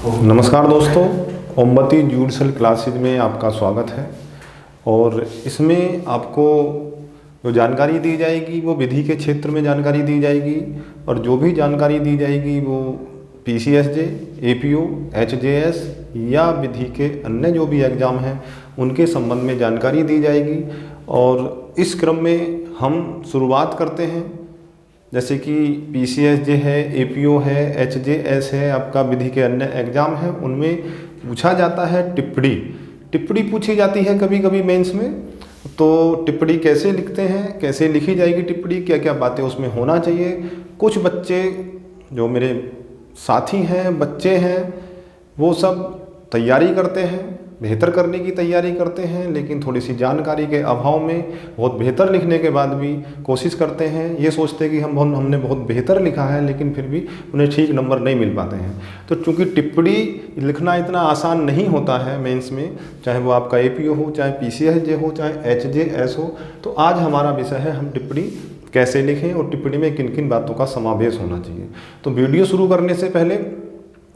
नमस्कार दोस्तों, Omvati judicial classes में आपका स्वागत है। और इसमें आपको जो जानकारी दी जाएगी वो विधि के क्षेत्र में जानकारी दी जाएगी, और जो भी जानकारी दी जाएगी वो PCSJ, APO, HJS या विधि के अन्य जो भी एग्ज़ाम हैं उनके संबंध में जानकारी दी जाएगी। और इस क्रम में हम शुरुआत करते हैं, जैसे कि PCSJ है, APO है, HJS है, आपका विधि के अन्य एग्ज़ाम हैं, उनमें पूछा जाता है टिप्पणी पूछी जाती है कभी कभी मेंस में। तो टिप्पणी कैसे लिखते हैं, कैसे लिखी जाएगी टिप्पणी, क्या क्या बातें उसमें होना चाहिए। कुछ बच्चे जो मेरे साथी हैं, बच्चे हैं, वो सब तैयारी करते हैं, बेहतर करने की तैयारी करते हैं, लेकिन थोड़ी सी जानकारी के अभाव में बहुत बेहतर लिखने के बाद भी कोशिश करते हैं, ये सोचते हैं कि हमने बहुत बेहतर लिखा है, लेकिन फिर भी उन्हें ठीक नंबर नहीं मिल पाते हैं। तो चूँकि टिप्पणी लिखना इतना आसान नहीं होता है मेंस में, चाहे वो आपका APO हो, चाहे PCSJ हो, चाहे HJS हो, तो आज हमारा विषय है हम टिप्पणी कैसे लिखें और टिप्पणी में किन किन बातों का समावेश होना चाहिए। तो वीडियो शुरू करने से पहले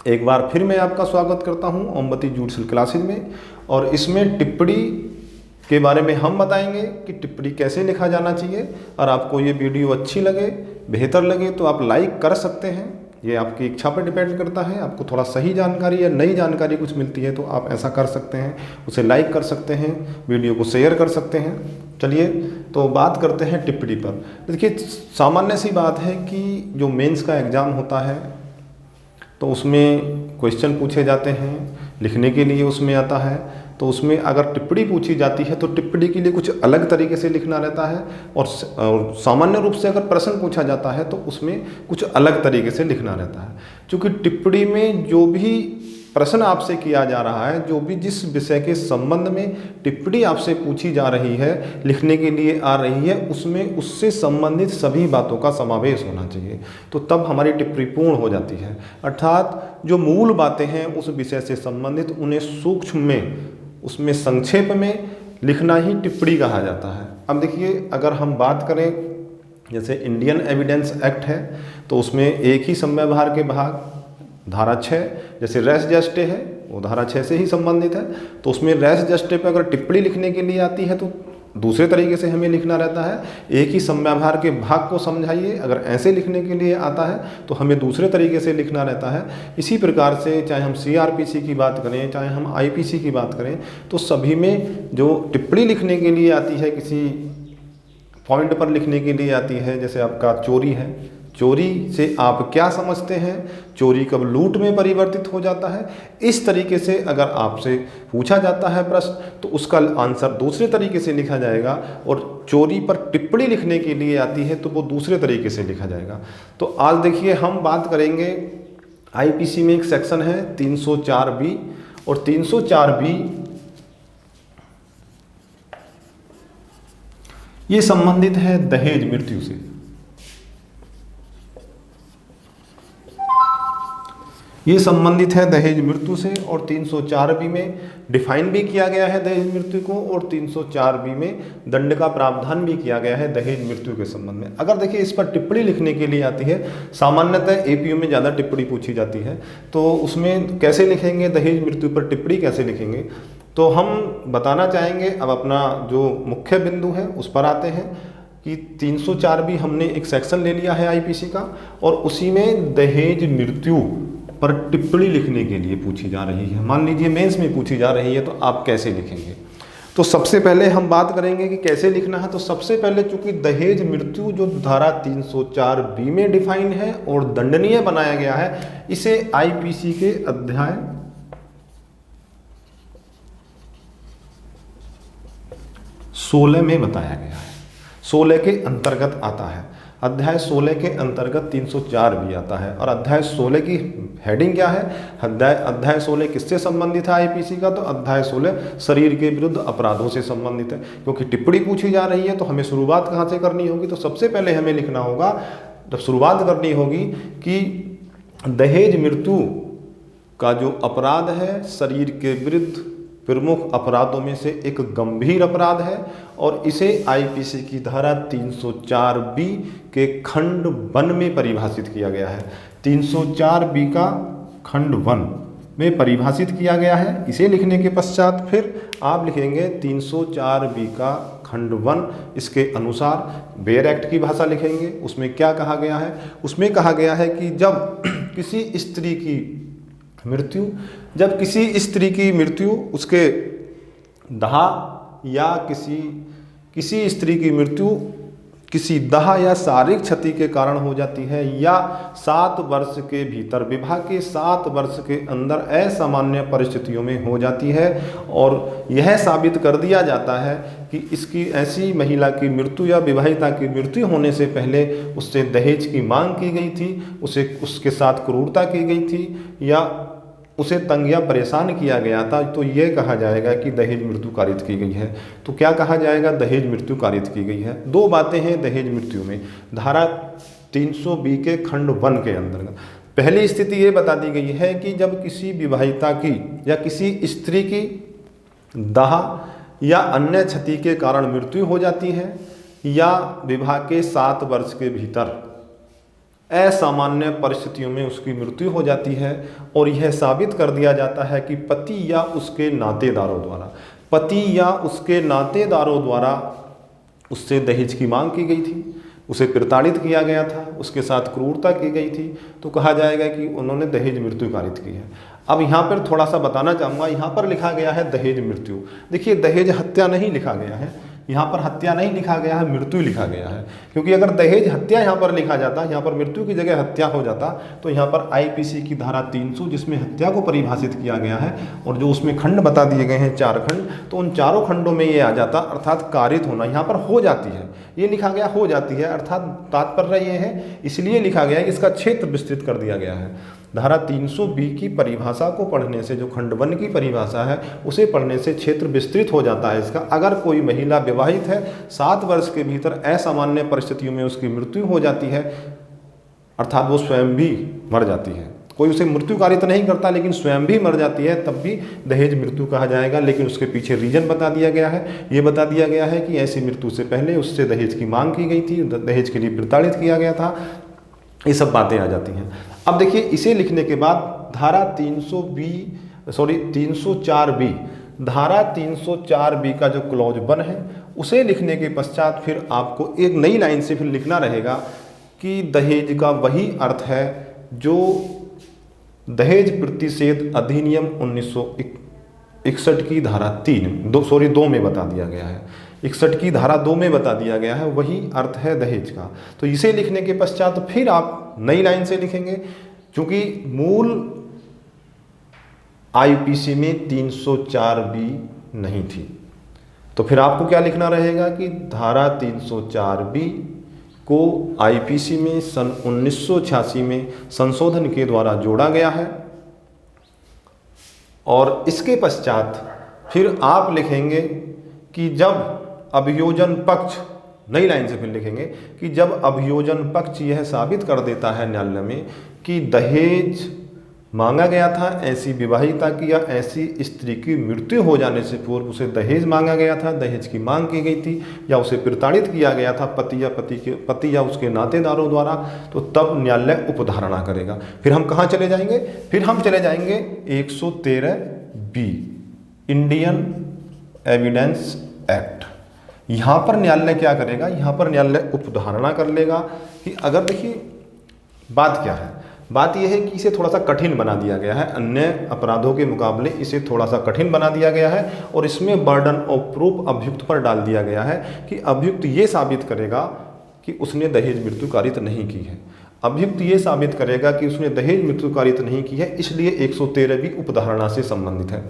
एक बार फिर मैं आपका स्वागत करता हूं ओमवती जुडिशल क्लासेज में। और इसमें टिप्पणी के बारे में हम बताएंगे कि टिप्पणी कैसे लिखा जाना चाहिए। और आपको ये वीडियो अच्छी लगे, बेहतर लगे तो आप लाइक कर सकते हैं, ये आपकी इच्छा पर डिपेंड करता है। आपको थोड़ा सही जानकारी या नई जानकारी कुछ मिलती है तो आप ऐसा कर सकते हैं, उसे लाइक कर सकते हैं, वीडियो को शेयर कर सकते हैं। चलिए तो बात करते हैं टिप्पणी पर। देखिए, सामान्य सी बात है कि जो मेंस का एग्ज़ाम होता है तो उसमें क्वेश्चन पूछे जाते हैं, लिखने के लिए उसमें आता है। तो उसमें अगर टिप्पणी पूछी जाती है तो टिप्पणी के लिए कुछ अलग तरीके से लिखना रहता है, और सामान्य रूप से अगर प्रश्न पूछा जाता है तो उसमें कुछ अलग तरीके से लिखना रहता है। क्योंकि टिप्पणी में जो भी प्रश्न आपसे किया जा रहा है, जो भी जिस विषय के संबंध में टिप्पणी आपसे पूछी जा रही है, लिखने के लिए आ रही है, उसमें उससे संबंधित सभी बातों का समावेश होना चाहिए। तो तब हमारी टिप्पणी पूर्ण हो जाती है। अर्थात जो मूल बातें हैं उस विषय से संबंधित, उन्हें सूक्ष्म में, उसमें संक्षेप में लिखना ही टिप्पणी कहा जाता है। अब देखिए, अगर हम बात करें, जैसे इंडियन एविडेंस एक्ट है तो उसमें एक ही समव्यवहार के भाग धारा 6, जैसे रेस जस्टे है वो धारा 6 से ही संबंधित है। तो उसमें रेस जस्टे पे अगर टिप्पणी लिखने के लिए आती है तो दूसरे तरीके से हमें लिखना रहता है। एक ही समव्यवहार के भाग को समझाइए, अगर ऐसे लिखने के लिए आता है तो हमें दूसरे तरीके से लिखना रहता है। इसी प्रकार से चाहे हम CRPC की बात करें, चाहे हम IPC की बात करें, तो सभी में जो टिप्पणी लिखने के लिए आती है, किसी पॉइंट पर लिखने के लिए आती है, जैसे आपका चोरी है, चोरी से आप क्या समझते हैं, चोरी कब लूट में परिवर्तित हो जाता है, इस तरीके से अगर आपसे पूछा जाता है प्रश्न तो उसका आंसर दूसरे तरीके से लिखा जाएगा। और चोरी पर टिप्पणी लिखने के लिए आती है तो वो दूसरे तरीके से लिखा जाएगा। तो आज देखिए, हम बात करेंगे IPC में एक सेक्शन है 304B, और 304B ये संबंधित है दहेज मृत्यु से। ये संबंधित है दहेज मृत्यु से, और 304B में डिफाइन भी किया गया है दहेज मृत्यु को, और 304B में दंड का प्रावधान भी किया गया है दहेज मृत्यु के संबंध में। अगर देखिए इस पर टिप्पणी लिखने के लिए आती है, सामान्यतः APO में ज़्यादा टिप्पणी पूछी जाती है, तो उसमें कैसे लिखेंगे, दहेज मृत्यु पर टिप्पणी कैसे लिखेंगे, तो हम बताना चाहेंगे। अब अपना जो मुख्य बिंदु है उस पर आते हैं कि 304B हमने एक सेक्शन ले लिया है IPC का, और उसी में दहेज मृत्यु पर टिप्पणी लिखने के लिए पूछी जा रही है। मान लीजिए मेंस में पूछी जा रही है तो आप कैसे लिखेंगे। तो सबसे पहले हम बात करेंगे कि कैसे लिखना है। तो सबसे पहले, चूंकि दहेज मृत्यु जो धारा 304B में डिफाइन है और दंडनीय बनाया गया है, इसे IPC के अध्याय 16 में बताया गया है, 16 के अंतर्गत आता है। अध्याय 16 के अंतर्गत 304B आता है। और अध्याय 16 की हेडिंग क्या है, अध्याय 16 किससे संबंधित है IPC का, तो अध्याय 16 शरीर के विरुद्ध अपराधों से संबंधित है। क्योंकि टिप्पणी पूछी जा रही है तो हमें शुरुआत कहाँ से करनी होगी, तो सबसे पहले हमें लिखना होगा, जब शुरुआत करनी होगी कि दहेज मृत्यु का जो अपराध है शरीर के विरुद्ध प्रमुख अपराधों में से एक गंभीर अपराध है, और इसे IPC की धारा 304B के खंड 1 में परिभाषित किया गया है। 304B का खंड 1 में परिभाषित किया गया है। इसे लिखने के पश्चात फिर आप लिखेंगे 304B का खंड 1, इसके अनुसार बेयर एक्ट की भाषा लिखेंगे। उसमें क्या कहा गया है? उसमें कहा गया है कि जब किसी स्त्री की मृत्यु उसके दाह या किसी स्त्री की मृत्यु किसी दाह या शारीरिक क्षति के कारण हो जाती है या 7 वर्ष के भीतर, विवाह के 7 वर्ष के अंदर असामान्य परिस्थितियों में हो जाती है और यह साबित कर दिया जाता है कि इसकी ऐसी महिला की मृत्यु या विवाहिता की मृत्यु होने से पहले उससे दहेज की मांग की गई थी, उसके साथ क्रूरता की गई थी या उसे तंग या परेशान किया गया था, तो ये कहा जाएगा कि दहेज मृत्यु कारित की गई है। तो क्या कहा जाएगा? दहेज मृत्यु कारित की गई है। 2 बातें हैं दहेज मृत्यु में धारा 300B के खंड 1 के अंतर्गत। पहली स्थिति ये बता दी गई है कि जब किसी विवाहिता की या किसी स्त्री की दाह या अन्य क्षति के कारण मृत्यु हो जाती है या विवाह के 7 वर्ष के भीतर असामान्य परिस्थितियों में उसकी मृत्यु हो जाती है और यह साबित कर दिया जाता है कि पति या उसके नातेदारों द्वारा उससे दहेज की मांग की गई थी, उसे प्रताड़ित किया गया था, उसके साथ क्रूरता की गई थी, तो कहा जाएगा कि उन्होंने दहेज मृत्यु कारित की है। अब यहाँ पर थोड़ा सा बताना चाहूँगा, यहाँ पर लिखा गया है दहेज मृत्यु। देखिए, दहेज हत्या नहीं लिखा गया है, यहाँ पर हत्या नहीं लिखा गया है, मृत्यु लिखा गया है। क्योंकि अगर दहेज हत्या यहाँ पर लिखा जाता, यहाँ पर मृत्यु की जगह हत्या हो जाता, तो यहाँ पर आईपीसी की धारा 300 जिसमें हत्या को परिभाषित किया गया है और जो उसमें खंड बता दिए गए हैं 4 खंड, तो उन चारों खंडों में ये आ जाता, अर्थात कारित होना। यहाँ पर हो जाती है, ये लिखा गया हो जाती है, अर्थात तात्पर्य ये है, इसलिए लिखा गया है, इसका क्षेत्र विस्तृत कर दिया गया है। धारा 300B की परिभाषा को पढ़ने से, जो खंड 1 की परिभाषा है उसे पढ़ने से क्षेत्र विस्तृत हो जाता है इसका। अगर कोई महिला विवाहित है, 7 वर्ष के भीतर असामान्य परिस्थितियों में उसकी मृत्यु हो जाती है, अर्थात वो स्वयं भी मर जाती है, कोई उसे मृत्यु कारित नहीं करता लेकिन स्वयं भी मर जाती है, तब भी दहेज मृत्यु कहा जाएगा। लेकिन उसके पीछे रीजन बता दिया गया है, ये बता दिया गया है कि ऐसी मृत्यु से पहले उससे दहेज की मांग की गई थी, दहेज के लिए प्रताड़ित किया गया था, ये सब बातें आ जाती हैं। अब देखिए, इसे लिखने के बाद धारा 304B, धारा 304B का जो क्लॉज 1 है उसे लिखने के पश्चात फिर आपको एक नई लाइन से फिर लिखना रहेगा कि दहेज का वही अर्थ है जो दहेज प्रतिषेध अधिनियम 1961 की धारा 2 में बता दिया गया है। 61 की धारा 2 में बता दिया गया है, वही अर्थ है दहेज का। तो इसे लिखने के पश्चात फिर आप नई लाइन से लिखेंगे, क्योंकि मूल आईपीसी में 304B नहीं थी, तो फिर आपको क्या लिखना रहेगा कि धारा 304B को आईपीसी में सन 1986 में संशोधन के द्वारा जोड़ा गया है और इसके पश्चात फिर आप लिखेंगे कि जब अभियोजन पक्ष, नई लाइन से फिर लिखेंगे कि जब अभियोजन पक्ष यह साबित कर देता है न्यायालय में कि दहेज मांगा गया था, ऐसी विवाहिता की या ऐसी स्त्री की मृत्यु हो जाने से पूर्व उसे दहेज मांगा गया था, दहेज की मांग की गई थी या उसे प्रताड़ित किया गया था पति या उसके नातेदारों द्वारा, तो तब न्यायालय उपधारणा करेगा। फिर हम कहाँ चले जाएंगे? फिर हम चले जाएंगे 113B इंडियन एविडेंस एक्ट। यहाँ पर न्यायालय क्या करेगा? यहाँ पर न्यायालय उपधारणा कर लेगा कि अगर, देखिए बात क्या है, बात यह है कि इसे थोड़ा सा कठिन बना दिया गया है, अन्य अपराधों के मुकाबले इसे थोड़ा सा कठिन बना दिया गया है और इसमें बर्डन ऑफ प्रूफ अभियुक्त पर डाल दिया गया है कि अभियुक्त ये साबित करेगा कि उसने दहेज मृत्यु कारित नहीं की है। अभियुक्त ये साबित करेगा कि उसने दहेज मृत्यु कारित नहीं की है, इसलिए 113B उपधारणा से संबंधित है।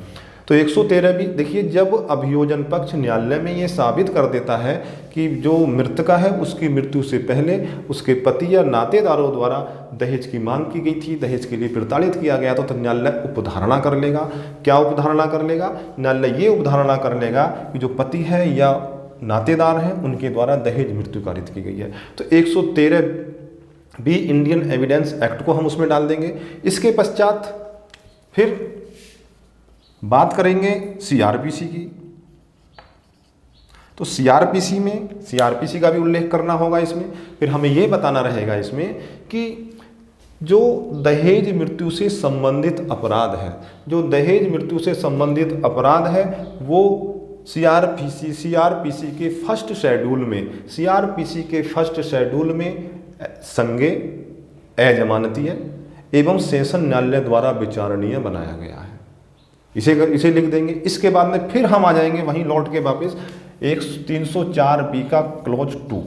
तो 113B देखिए, जब अभियोजन पक्ष न्यायालय में ये साबित कर देता है कि जो मृतका है उसकी मृत्यु से पहले उसके पति या नातेदारों द्वारा दहेज की मांग की गई थी, दहेज के लिए प्रताड़ित किया गया, तो न्यायालय उपधारणा कर लेगा। क्या उपधारणा कर लेगा? न्यायालय ये उपधारणा कर लेगा कि जो पति है या नातेदार हैं उनके द्वारा दहेज मृत्यु कारित की गई है। तो 113B इंडियन एविडेंस एक्ट को हम उसमें डाल देंगे। इसके पश्चात फिर बात करेंगे सीआरपीसी की। तो सीआरपीसी का भी उल्लेख करना होगा इसमें। फिर हमें ये बताना रहेगा इसमें कि जो दहेज मृत्यु से संबंधित अपराध है, जो दहेज मृत्यु से संबंधित अपराध है वो सीआरपीसी के फर्स्ट शेड्यूल में संज्ञेय, अजमानतीय एवं सेशन न्यायालय द्वारा विचारणीय बनाया गया है। इसे लिख देंगे। इसके बाद में फिर हम आ जाएंगे वहीं लौट के वापस 304B का क्लोज 2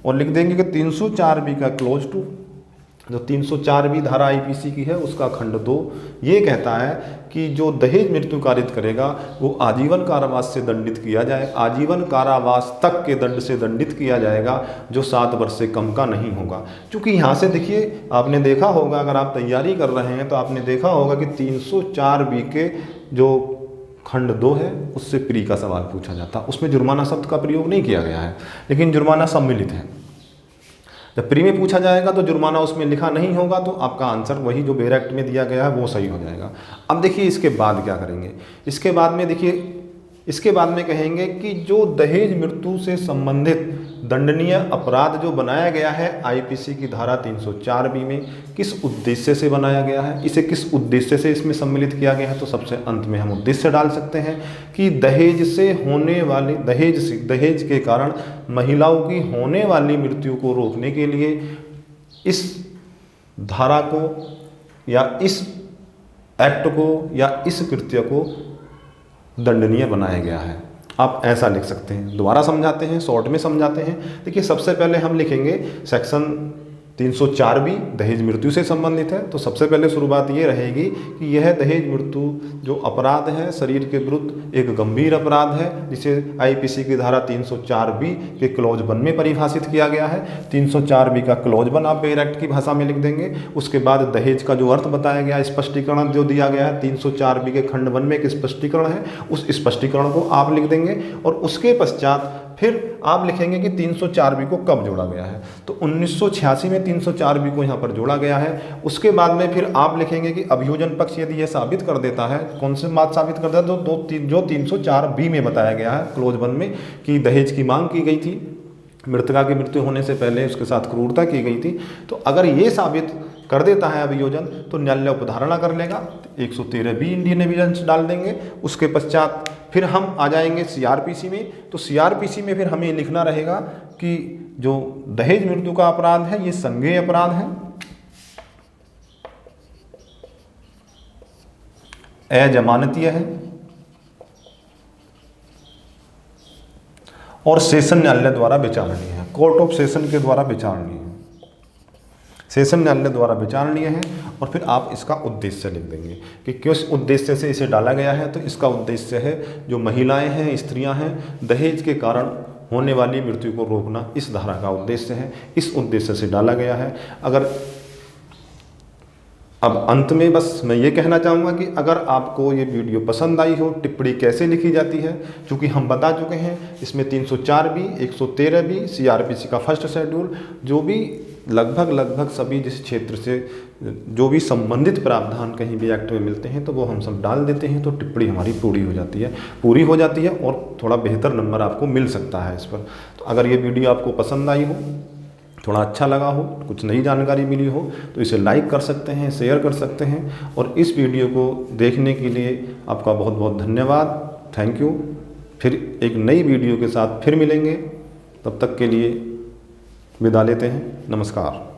और लिख देंगे कि 304B का क्लोज 2 जो 304B धारा आईपीसी की है उसका खंड 2 ये कहता है कि जो दहेज मृत्यु कारित करेगा वो आजीवन कारावास से दंडित किया जाए, आजीवन कारावास तक के दंड से दंडित किया जाएगा जो 7 वर्ष से कम का नहीं होगा। क्योंकि यहाँ से देखिए, आपने देखा होगा, अगर आप तैयारी कर रहे हैं तो आपने देखा होगा कि 304B के जो खंड 2 है उससे प्री का सवाल पूछा जाता, उसमें जुर्माना शब्द का प्रयोग नहीं किया गया है, लेकिन जुर्माना सम्मिलित है। जब प्री में पूछा जाएगा तो जुर्माना उसमें लिखा नहीं होगा, तो आपका आंसर वही जो बेयर एक्ट में दिया गया है वो सही हो जाएगा। अब देखिए इसके बाद क्या करेंगे, इसके बाद में देखिए, इसके बाद में कहेंगे कि जो दहेज मृत्यु से संबंधित दंडनीय अपराध जो बनाया गया है आईपीसी की धारा 304B में, किस उद्देश्य से बनाया गया है, इसे किस उद्देश्य से इसमें सम्मिलित किया गया है, तो सबसे अंत में हम उद्देश्य डाल सकते हैं कि दहेज से होने वाले दहेज के कारण महिलाओं की होने वाली मृत्यु को रोकने के लिए इस धारा को या इस एक्ट को या इस कृत्य को दंडनीय बनाया गया है। आप ऐसा लिख सकते हैं। दोबारा समझाते हैं, शॉर्ट में समझाते हैं। देखिए सबसे पहले हम लिखेंगे सेक्शन 304B दहेज मृत्यु से संबंधित है, तो सबसे पहले शुरुआत ये रहेगी कि यह दहेज मृत्यु जो अपराध है शरीर के विरुद्ध एक गंभीर अपराध है, जिसे आईपीसी की धारा 304B के क्लॉज 1 में परिभाषित किया गया है। 304B का क्लॉज 1 आप बेयर एक्ट की भाषा में लिख देंगे। उसके बाद दहेज का जो अर्थ बताया गया, स्पष्टीकरण जो दिया गया है 304B के खंड 1 में एक स्पष्टीकरण है, उस स्पष्टीकरण को आप लिख देंगे। और उसके पश्चात फिर आप लिखेंगे कि 304B को कब जोड़ा गया है, तो 1986 में 304B को यहाँ पर जोड़ा गया है। उसके बाद में फिर आप लिखेंगे कि अभियोजन पक्ष यदि यह साबित कर देता है, कौन सी बात साबित कर देता है, तो जो 304B में बताया गया है क्लोज 1 में कि दहेज की मांग की गई थी, मृतका की मृत्यु होने से पहले उसके साथ क्रूरता की गई थी, तो अगर ये साबित कर देता है अभियोजन तो न्यायालय उपधारणा कर लेगा, 113B इंडियन एविडेंस डाल देंगे। उसके पश्चात फिर हम आ जाएंगे सीआरपीसी में, तो सीआरपीसी में फिर हमें लिखना रहेगा कि जो दहेज मृत्यु का अपराध है ये संज्ञेय अपराध है, अजमानतीय है और सेशन न्यायालय द्वारा विचारणीय है, कोर्ट ऑफ सेशन के द्वारा विचारणीय है, सेशन न्यायालय द्वारा विचारणीय है। और फिर आप इसका उद्देश्य लिख देंगे कि किस उद्देश्य से इसे डाला गया है, तो इसका उद्देश्य है जो महिलाएं हैं, स्त्रियां हैं, दहेज के कारण होने वाली मृत्यु को रोकना इस धारा का उद्देश्य है, इस उद्देश्य से डाला गया है। अब अंत में बस मैं ये कहना चाहूँगा कि अगर आपको ये वीडियो पसंद आई हो, टिप्पणी कैसे लिखी जाती है, क्योंकि हम बता चुके हैं इसमें 304B, 113B, सीआरपीसी का फर्स्ट शेड्यूल, जो भी लगभग सभी जिस क्षेत्र से जो भी संबंधित प्रावधान कहीं भी एक्ट में मिलते हैं तो वो हम सब डाल देते हैं, तो टिप्पणी हमारी पूरी हो जाती है और थोड़ा बेहतर नंबर आपको मिल सकता है इस पर। तो अगर ये वीडियो आपको पसंद आई हो, थोड़ा अच्छा लगा हो, कुछ नई जानकारी मिली हो, तो इसे लाइक कर सकते हैं, शेयर कर सकते हैं। और इस वीडियो को देखने के लिए आपका बहुत बहुत धन्यवाद, थैंक यू। फिर एक नई वीडियो के साथ फिर मिलेंगे, तब तक के लिए विदा लेते हैं, नमस्कार।